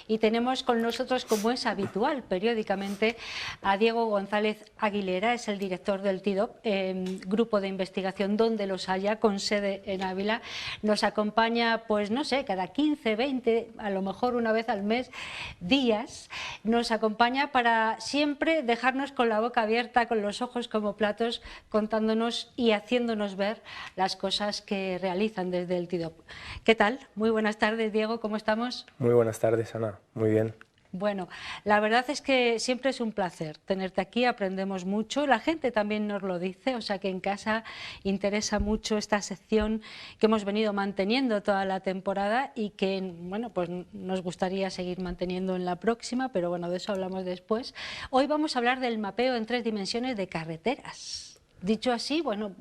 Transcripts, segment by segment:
y tenemos con nosotros, como es habitual periódicamente, a Diego González Aguilera, es el director del TIDOP, Grupo de Investigación Donde los haya, con sede en Ávila. Nos acompaña, pues no sé, cada 15, 20, a lo mejor una vez al mes, días. Nos acompaña para siempre dejarnos con la boca abierta, con los ojos como platos, contándonos y haciéndonos ver las cosas que realizan desde el TIDOP. ¿Qué tal? Muy buenas tardes, Diego, ¿cómo estamos? Muy buenas tardes, Ana. Muy bien. Bueno, la verdad es que siempre es un placer tenerte aquí, aprendemos mucho, la gente también nos lo dice, o sea que en casa interesa mucho esta sección que hemos venido manteniendo toda la temporada y que, bueno, pues nos gustaría seguir manteniendo en la próxima, pero bueno, de eso hablamos después. Hoy vamos a hablar del mapeo en 3 dimensiones de carreteras. Dicho así, bueno,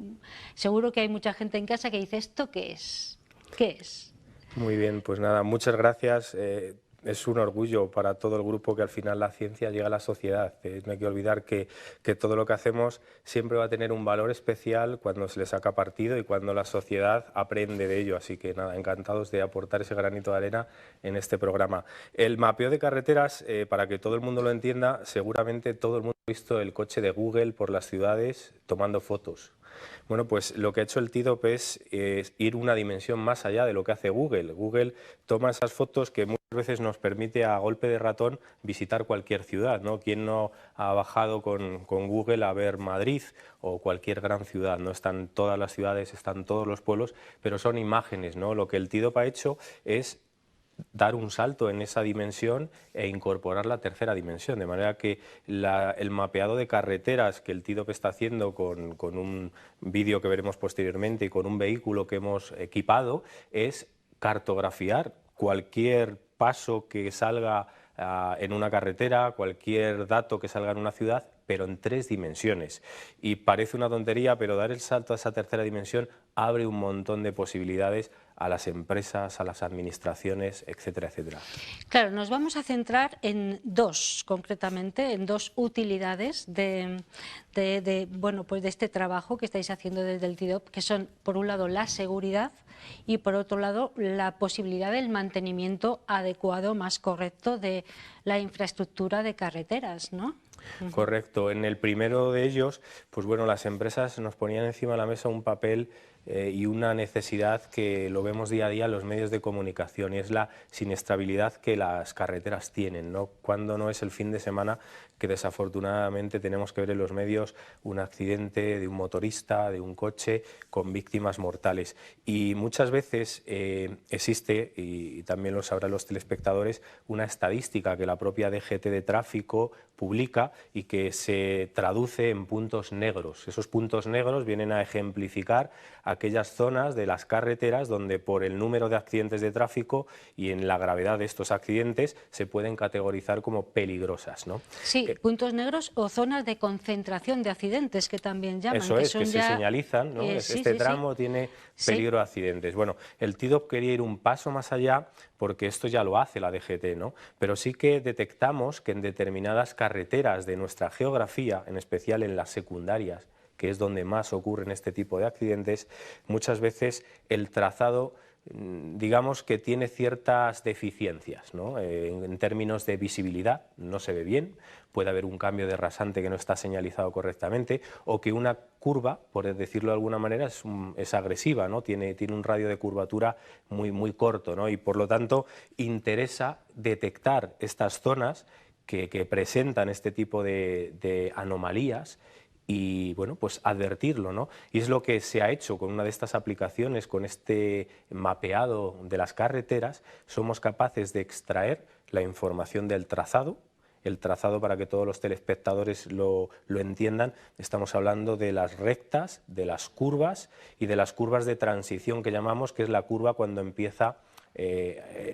seguro que hay mucha gente en casa que dice, ¿esto qué es? ¿Qué es? Muy bien, pues nada, muchas gracias. Es un orgullo para todo el grupo que al final la ciencia llega a la sociedad. No hay que olvidar que todo lo que hacemos siempre va a tener un valor especial cuando se le saca partido y cuando la sociedad aprende de ello. Así que nada, encantados de aportar ese granito de arena en este programa. El mapeo de carreteras, para que todo el mundo lo entienda, seguramente todo el mundo ha visto el coche de Google por las ciudades tomando fotos. Bueno, pues lo que ha hecho el TIDOP es ir una dimensión más allá de lo que hace Google. Google toma esas fotos que muchas veces nos permite a golpe de ratón visitar cualquier ciudad, ¿no? ¿Quién no ha bajado con Google a ver Madrid o cualquier gran ciudad? No están todas las ciudades, están todos los pueblos, pero son imágenes, ¿no? Lo que el TIDOP ha hecho es dar un salto en esa dimensión e incorporar la tercera dimensión, de manera que el mapeado de carreteras que el TIDOP está haciendo con un vídeo que veremos posteriormente y con un vehículo que hemos equipado es cartografiar cualquier paso que salga en una carretera, cualquier dato que salga en una ciudad, pero en 3 dimensiones. Y parece una tontería, pero dar el salto a esa tercera dimensión abre un montón de posibilidades a las empresas, a las administraciones, etcétera, etcétera. Claro, nos vamos a centrar en dos, concretamente, en dos utilidades bueno, pues de este trabajo que estáis haciendo desde el TIDOP, que son, por un lado, la seguridad y, por otro lado, la posibilidad del mantenimiento adecuado, más correcto, de la infraestructura de carreteras, ¿no? Correcto. En el primero de ellos, pues bueno, las empresas nos ponían encima de la mesa un papel y una necesidad que lo vemos día a día en los medios de comunicación, y es la siniestrabilidad que las carreteras tienen, ¿no? Cuando no es el fin de semana que desafortunadamente tenemos que ver en los medios un accidente de un motorista, de un coche, con víctimas mortales. Y muchas veces existe, y también lo sabrán los telespectadores, una estadística que la propia DGT de Tráfico publica y que se traduce en puntos negros. Esos puntos negros vienen a ejemplificar aquellas zonas de las carreteras donde por el número de accidentes de tráfico y en la gravedad de estos accidentes se pueden categorizar como peligrosas, ¿no? Sí, puntos negros o zonas de concentración de accidentes, que también llaman. Eso es, que se ya... señalizan, ¿no? sí, Este sí, sí. tramo tiene peligro de accidentes. Bueno, el TIDOP quería ir un paso más allá porque esto ya lo hace la DGT, ¿no? Pero sí que detectamos que en determinadas carreteras de nuestra geografía, en especial en las secundarias, que es donde más ocurren este tipo de accidentes, muchas veces el trazado, digamos que tiene ciertas deficiencias, ¿no? En términos de visibilidad no se ve bien, puede haber un cambio de rasante que no está señalizado correctamente, o que una curva, por decirlo de alguna manera, es agresiva, ¿no? Tiene un radio de curvatura muy corto, ¿no? Y por lo tanto interesa detectar estas zonas que presentan este tipo de anomalías y bueno, pues advertirlo, ¿no? Y es lo que se ha hecho con una de estas aplicaciones, con este mapeado de las carreteras. Somos capaces de extraer la información del trazado. El trazado, para que todos los telespectadores lo entiendan, estamos hablando de las rectas, de las curvas y de las curvas de transición que llamamos, que es la curva cuando empieza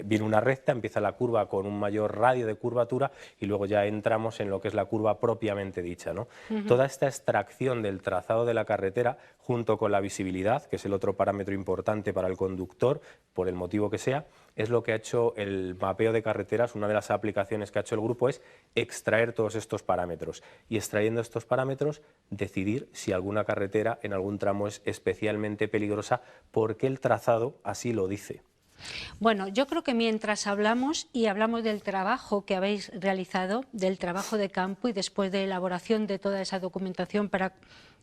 viene una recta, empieza la curva con un mayor radio de curvatura y luego ya entramos en lo que es la curva propiamente dicha, ¿no? Toda esta extracción del trazado de la carretera, junto con la visibilidad, que es el otro parámetro importante para el conductor, por el motivo que sea, es lo que ha hecho el mapeo de carreteras. Una de las aplicaciones que ha hecho el grupo es extraer todos estos parámetros y, extrayendo estos parámetros, decidir si alguna carretera en algún tramo es especialmente peligrosa porque el trazado así lo dice. Bueno, yo creo que mientras hablamos del trabajo que habéis realizado, del trabajo de campo y después de elaboración de toda esa documentación para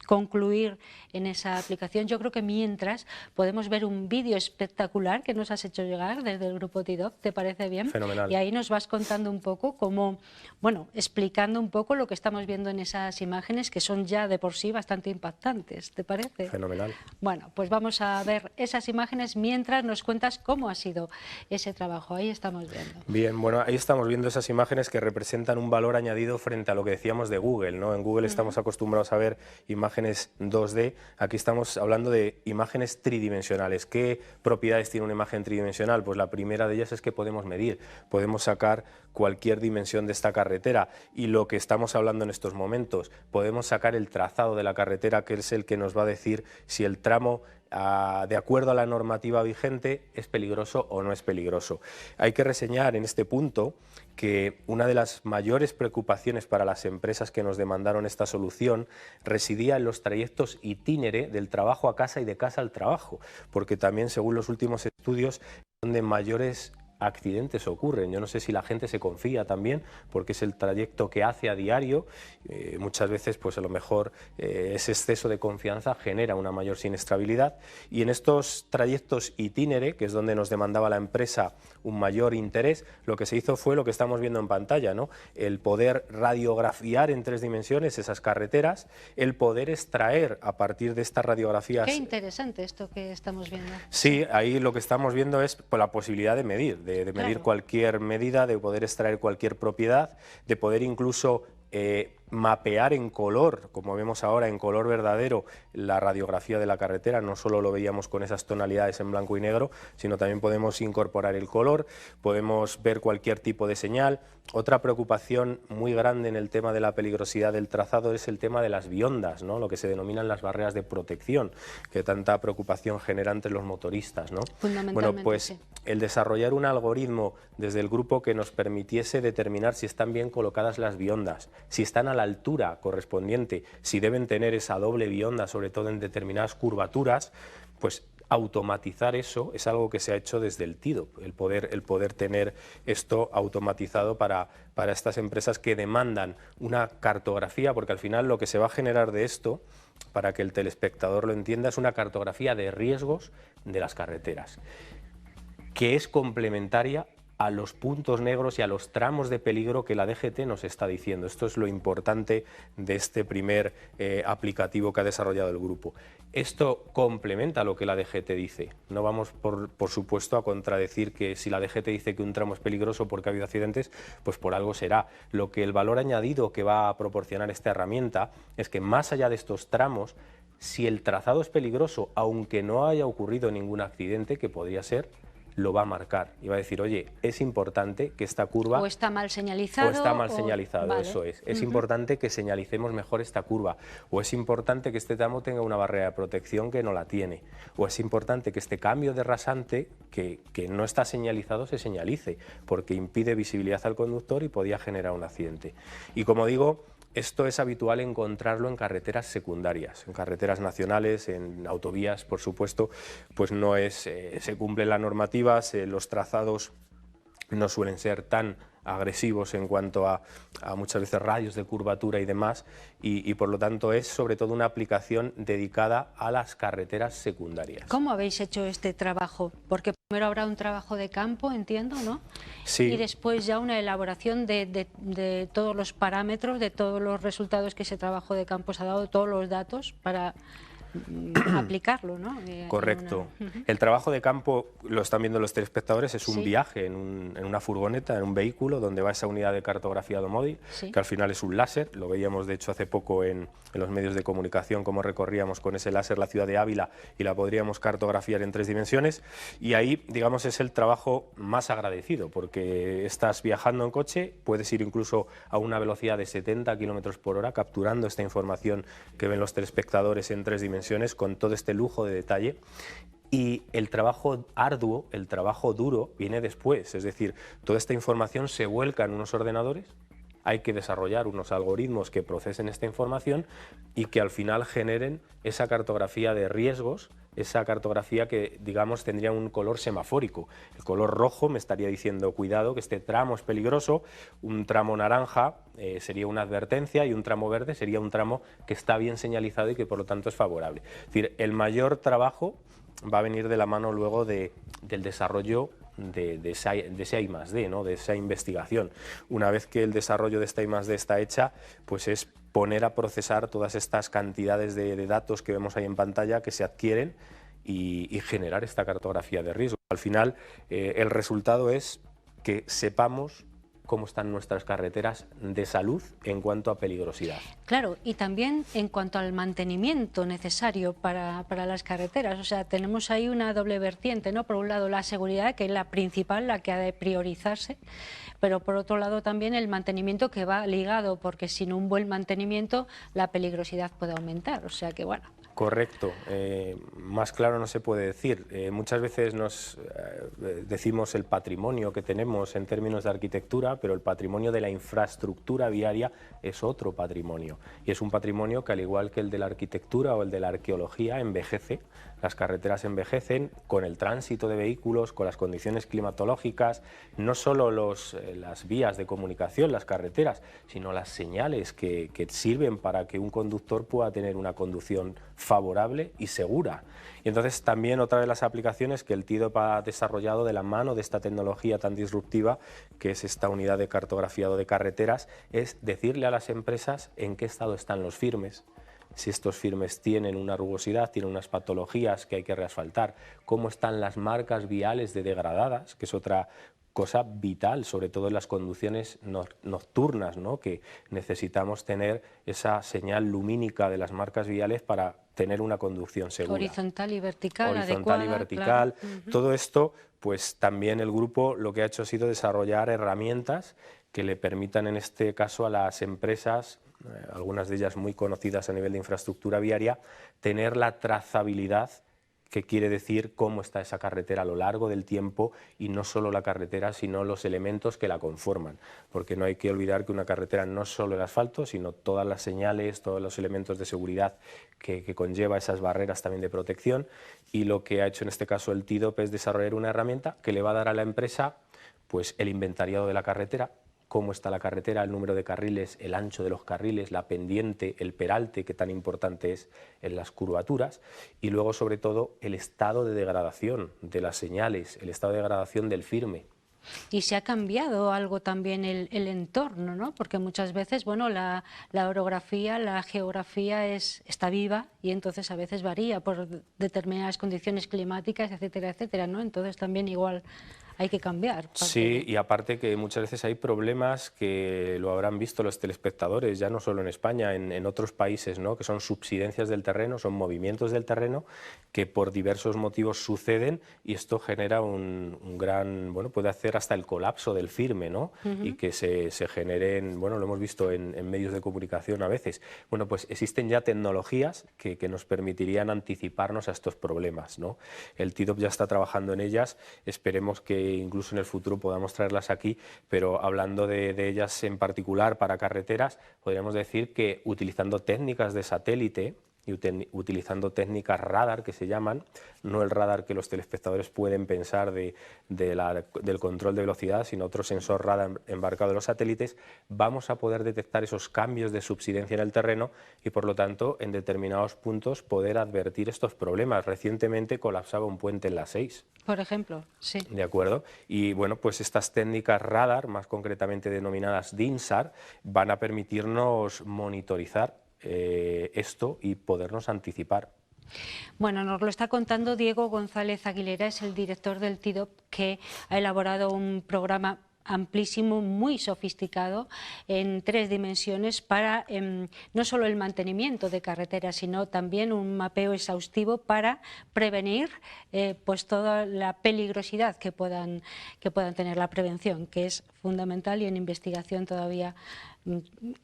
concluir en esa aplicación, yo creo que mientras podemos ver un vídeo espectacular que nos has hecho llegar desde el grupo TIDOC, ¿te parece bien? Fenomenal. Y ahí nos vas contando un poco cómo, bueno, explicando un poco lo que estamos viendo en esas imágenes que son ya de por sí bastante impactantes, ¿te parece? Fenomenal. Bueno, pues vamos a ver esas imágenes mientras nos cuentas cómo ha sido ese trabajo. Ahí estamos viendo. Bien, bueno, ahí estamos viendo esas imágenes que representan un valor añadido frente a lo que decíamos de Google, ¿no? En Google estamos acostumbrados a ver imágenes 2D, aquí estamos hablando de imágenes tridimensionales. ¿Qué propiedades tiene una imagen tridimensional? Pues la primera de ellas es que podemos medir, podemos sacar cualquier dimensión de esta carretera y lo que estamos hablando en estos momentos, podemos sacar el trazado de la carretera, que es el que nos va a decir si el tramo de acuerdo a la normativa vigente es peligroso o no es peligroso. Hay que reseñar en este punto que una de las mayores preocupaciones para las empresas que nos demandaron esta solución residía en los trayectos itinere del trabajo a casa y de casa al trabajo, porque también según los últimos estudios donde mayores accidentes ocurren. Yo no sé si la gente se confía también porque es el trayecto que hace a diario. Muchas veces pues a lo mejor ese exceso de confianza genera una mayor siniestrabilidad y en estos trayectos itinere, que es donde nos demandaba la empresa un mayor interés, lo que se hizo fue lo que estamos viendo en pantalla, ¿no? El poder radiografiar en 3 dimensiones esas carreteras, el poder extraer a partir de estas radiografías. Qué interesante esto que estamos viendo. Sí, ahí lo que estamos viendo es pues, la posibilidad de medir, de medir Claro. cualquier medida, de poder extraer cualquier propiedad, de poder incluso mapear en color, como vemos ahora, en color verdadero, la radiografía de la carretera. No solo lo veíamos con esas tonalidades en blanco y negro, sino también podemos incorporar el color, podemos ver cualquier tipo de señal. Otra preocupación muy grande en el tema de la peligrosidad del trazado es el tema de las biondas, ¿no? Lo que se denominan las barreras de protección, que tanta preocupación genera entre los motoristas, ¿no? Fundamentalmente, Bueno, pues sí. el desarrollar un algoritmo desde el grupo que nos permitiese determinar si están bien colocadas las biondas, si están a la altura correspondiente, si deben tener esa doble bionda, sobre todo en determinadas curvaturas, pues automatizar eso es algo que se ha hecho desde el TIDOP, el poder tener esto automatizado para estas empresas que demandan una cartografía, porque al final lo que se va a generar de esto, para que el telespectador lo entienda, es una cartografía de riesgos de las carreteras, que es complementaria a los puntos negros y a los tramos de peligro que la DGT nos está diciendo. Esto es lo importante de este primer aplicativo que ha desarrollado el grupo. Esto complementa lo que la DGT dice. No vamos, por supuesto, a contradecir que si la DGT dice que un tramo es peligroso porque ha habido accidentes, pues por algo será. Lo que el valor añadido que va a proporcionar esta herramienta es que más allá de estos tramos, si el trazado es peligroso, aunque no haya ocurrido ningún accidente, que podría ser, lo va a marcar y va a decir, oye, es importante que esta curva... O está mal señalizado. O está mal señalizado, vale. eso es. Es importante que señalicemos mejor esta curva. O es importante que este tramo tenga una barrera de protección que no la tiene. O es importante que este cambio de rasante, que no está señalizado, se señalice, porque impide visibilidad al conductor y podía generar un accidente. Y como digo, esto es habitual encontrarlo en carreteras secundarias, en carreteras nacionales, en autovías, por supuesto, pues no es, se cumplen las normativas, los trazados no suelen ser tan agresivos en cuanto a muchas veces radios de curvatura y demás, y por lo tanto es sobre todo una aplicación dedicada a las carreteras secundarias. ¿Cómo habéis hecho este trabajo? Porque primero habrá un trabajo de campo, entiendo, ¿no? Sí. Y después ya una elaboración de todos los parámetros, de todos los resultados que ese trabajo de campo os ha dado, todos los datos para aplicarlo, ¿no? Correcto. El trabajo de campo, lo están viendo los telespectadores, es un Sí. viaje en una furgoneta, en un vehículo, donde va esa unidad de cartografía móvil, Sí. que al final es un láser. Lo veíamos, de hecho, hace poco en los medios de comunicación, cómo recorríamos con ese láser la ciudad de Ávila y la podríamos cartografiar en 3 dimensiones. Y ahí, digamos, es el trabajo más agradecido, porque estás viajando en coche, puedes ir incluso a una velocidad de 70 km por hora, capturando esta información que ven los telespectadores en 3 dimensiones, con todo este lujo de detalle. Y el trabajo arduo, el trabajo duro, viene después. Es decir, toda esta información se vuelca en unos ordenadores, hay que desarrollar unos algoritmos que procesen esta información y que al final generen esa cartografía de riesgos esa cartografía que, digamos, tendría un color semafórico. El color rojo me estaría diciendo, cuidado, que este tramo es peligroso, un tramo naranja sería una advertencia y un tramo verde sería un tramo que está bien señalizado y que por lo tanto es favorable. Es decir, el mayor trabajo va a venir de la mano luego del desarrollo de ese I+D, ¿no? De esa investigación. Una vez que el desarrollo de esta I+D está hecha, pues es poner a procesar todas estas cantidades de datos que vemos ahí en pantalla que se adquieren y generar esta cartografía de riesgo. Al final, el resultado es que sepamos cómo están nuestras carreteras de salud en cuanto a peligrosidad. Claro, y también en cuanto al mantenimiento necesario para las carreteras. O sea, tenemos ahí una doble vertiente, ¿no? Por un lado la seguridad, que es la principal, la que ha de priorizarse, pero por otro lado también el mantenimiento, que va ligado, porque sin un buen mantenimiento la peligrosidad puede aumentar. O sea que, bueno. Correcto, más claro no se puede decir. Muchas veces nos decimos el patrimonio que tenemos en términos de arquitectura, pero el patrimonio de la infraestructura viaria es otro patrimonio. Y es un patrimonio que, al igual que el de la arquitectura o el de la arqueología, envejece. Las carreteras envejecen con el tránsito de vehículos, con las condiciones climatológicas, no solo las vías de comunicación, las carreteras, sino las señales que sirven para que un conductor pueda tener una conducción favorable y segura. Y entonces también otra de las aplicaciones que el TIDOP ha desarrollado de la mano de esta tecnología tan disruptiva, que es esta unidad de cartografiado de carreteras, es decirle a las empresas en qué estado están los firmes, si estos firmes tienen una rugosidad, tienen unas patologías que hay que reasfaltar, cómo están las marcas viales de degradadas, que es otra cosa vital, sobre todo en las conducciones nocturnas, ¿no? Que necesitamos tener esa señal lumínica de las marcas viales para tener una conducción segura. Horizontal y vertical, horizontal adecuada, y vertical. Claro. Todo esto, pues también el grupo lo que ha hecho ha sido desarrollar herramientas que le permitan, en este caso, a las empresas, algunas de ellas muy conocidas a nivel de infraestructura viaria, tener la trazabilidad, que quiere decir cómo está esa carretera a lo largo del tiempo, y no solo la carretera, sino los elementos que la conforman, porque no hay que olvidar que una carretera no es solo el asfalto, sino todas las señales, todos los elementos de seguridad que conlleva esas barreras también de protección. Y lo que ha hecho en este caso el TIDOP es desarrollar una herramienta que le va a dar a la empresa pues el inventariado de la carretera, cómo está la carretera, el número de carriles, el ancho de los carriles, la pendiente, el peralte, que tan importante es en las curvaturas, y luego sobre todo el estado de degradación de las señales, el estado de degradación del firme. Y se ha cambiado algo también el entorno, ¿no? Porque muchas veces, bueno, la orografía, la geografía está viva y entonces a veces varía por determinadas condiciones climáticas, etcétera, etcétera, ¿no? Entonces también igual hay que cambiar. Sí, y aparte que muchas veces hay problemas que lo habrán visto los telespectadores, ya no solo en España, en otros países, ¿no? Que son subsidencias del terreno, son movimientos del terreno que por diversos motivos suceden, y esto genera un gran, bueno, puede hacer hasta el colapso del firme, ¿no? Y que se generen, bueno, lo hemos visto en medios de comunicación a veces. Bueno, pues existen ya tecnologías que nos permitirían anticiparnos a estos problemas, ¿no? El TIDOP ya está trabajando en ellas, esperemos que incluso en el futuro podamos traerlas aquí, pero hablando de ellas en particular para carreteras, podríamos decir que utilizando técnicas de satélite y utilizando técnicas radar, que se llaman, no el radar que los telespectadores pueden pensar del control de velocidad, sino otro sensor radar embarcado en los satélites, vamos a poder detectar esos cambios de subsidencia en el terreno y, por lo tanto, en determinados puntos poder advertir estos problemas. Recientemente colapsaba un puente en la 6. Por ejemplo, sí. De acuerdo. Y bueno, pues estas técnicas radar, más concretamente denominadas DINSAR, van a permitirnos monitorizar esto y podernos anticipar. Bueno, nos lo está contando Diego González Aguilera, es el director del TIDOP, que ha elaborado un programa amplísimo, muy sofisticado, en 3 dimensiones para no solo el mantenimiento de carreteras, sino también un mapeo exhaustivo para prevenir pues toda la peligrosidad que puedan tener, la prevención, que es fundamental y en investigación todavía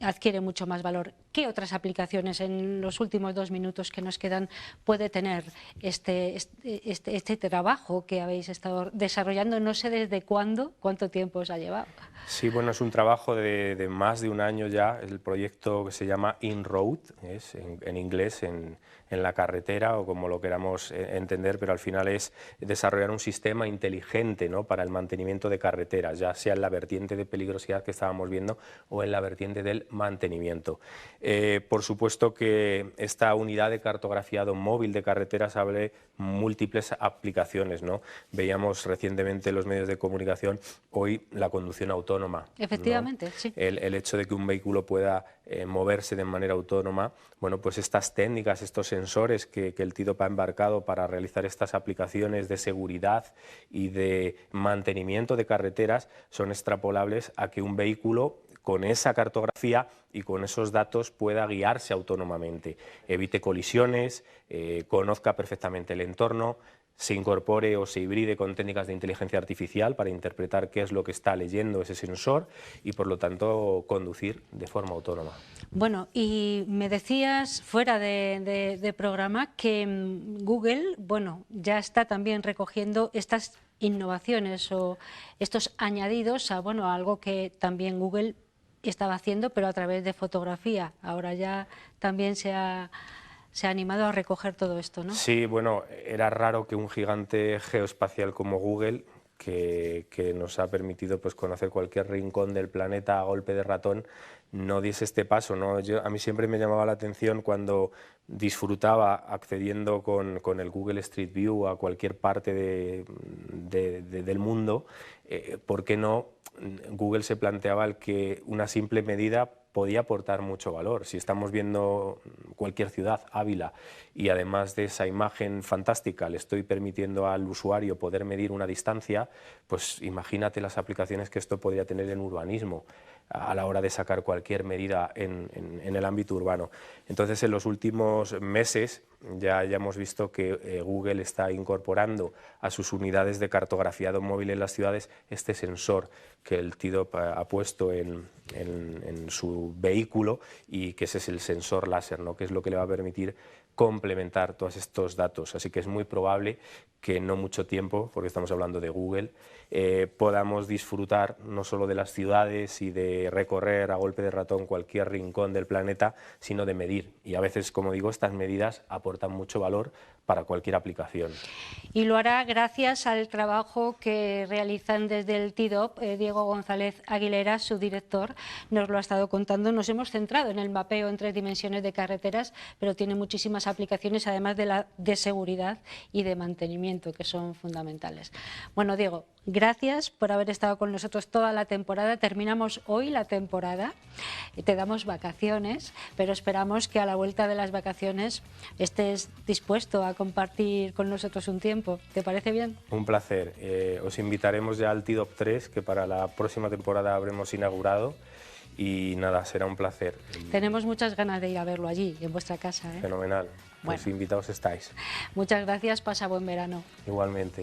adquiere mucho más valor. ¿qué otras aplicaciones en los últimos 2 minutos que nos quedan puede tener este trabajo que habéis estado desarrollando? No sé desde cuánto tiempo os ha llevado. Sí, bueno, es un trabajo de más de un año ya, el proyecto que se llama In-Road, es en inglés, en la carretera o como lo queramos entender, pero al final es desarrollar un sistema inteligente, ¿no?, para el mantenimiento de carreteras, ya sea en la vertiente de peligrosidad que estábamos viendo o en la vertiente del mantenimiento. Por supuesto que esta unidad de cartografiado móvil de carreteras abre múltiples aplicaciones, ¿no? Veíamos recientemente en los medios de comunicación hoy la conducción autónoma. Efectivamente, ¿no? sí. El hecho de que un vehículo pueda moverse de manera autónoma, bueno, pues estas técnicas, estos sensores que el TIDOP ha embarcado para realizar estas aplicaciones de seguridad y de mantenimiento de carreteras son extrapolables a que un vehículo con esa cartografía y con esos datos pueda guiarse autónomamente, evite colisiones, conozca perfectamente el entorno, se incorpore o se hibride con técnicas de inteligencia artificial para interpretar qué es lo que está leyendo ese sensor y, por lo tanto, conducir de forma autónoma. Bueno, y me decías fuera de programa que Google, bueno, ya está también recogiendo estas innovaciones o estos añadidos a, bueno, a algo que también Google estaba haciendo, pero a través de fotografía. Ahora ya también se ha animado a recoger todo esto, ¿no? Sí, bueno, era raro que un gigante geoespacial como Google, que nos ha permitido pues, conocer cualquier rincón del planeta a golpe de ratón, no diese este paso, ¿no? A mí siempre me llamaba la atención cuando disfrutaba accediendo con el Google Street View a cualquier parte del mundo, ¿por qué no Google se planteaba el que una simple medida podía aportar mucho valor? Si estamos viendo cualquier ciudad, Ávila, y además de esa imagen fantástica le estoy permitiendo al usuario poder medir una distancia, pues imagínate las aplicaciones que esto podría tener en urbanismo a la hora de sacar cualquier medida en el ámbito urbano. Entonces, en los últimos meses ya hemos visto que Google está incorporando a sus unidades de cartografiado móvil en las ciudades este sensor que el TIDOP ha puesto en su vehículo, y que ese es el sensor láser, ¿no?, que es lo que le va a permitir complementar todos estos datos. Así que es muy probable que en no mucho tiempo, porque estamos hablando de Google, podamos disfrutar no solo de las ciudades y de recorrer a golpe de ratón cualquier rincón del planeta, sino de medir. Y a veces, como digo, estas medidas aportan mucho valor para cualquier aplicación. Y lo hará gracias al trabajo que realizan desde el TIDOP. Diego González Aguilera, su director, nos lo ha estado contando. Nos hemos centrado en el mapeo en 3 dimensiones de carreteras, pero tiene muchísimas aplicaciones, además de seguridad y de mantenimiento, que son fundamentales. Bueno, Diego, gracias por haber estado con nosotros toda la temporada. Terminamos hoy la temporada, te damos vacaciones, pero esperamos que a la vuelta de las vacaciones estés dispuesto a compartir con nosotros un tiempo. ¿Te parece bien? Un placer. Os invitaremos ya al TIDOP 3, que para la próxima temporada habremos inaugurado. Y nada, será un placer. Tenemos muchas ganas de ir a verlo allí, en vuestra casa, ¿eh? Fenomenal. Bueno. Pues invitados estáis. Muchas gracias, pasa buen verano. Igualmente.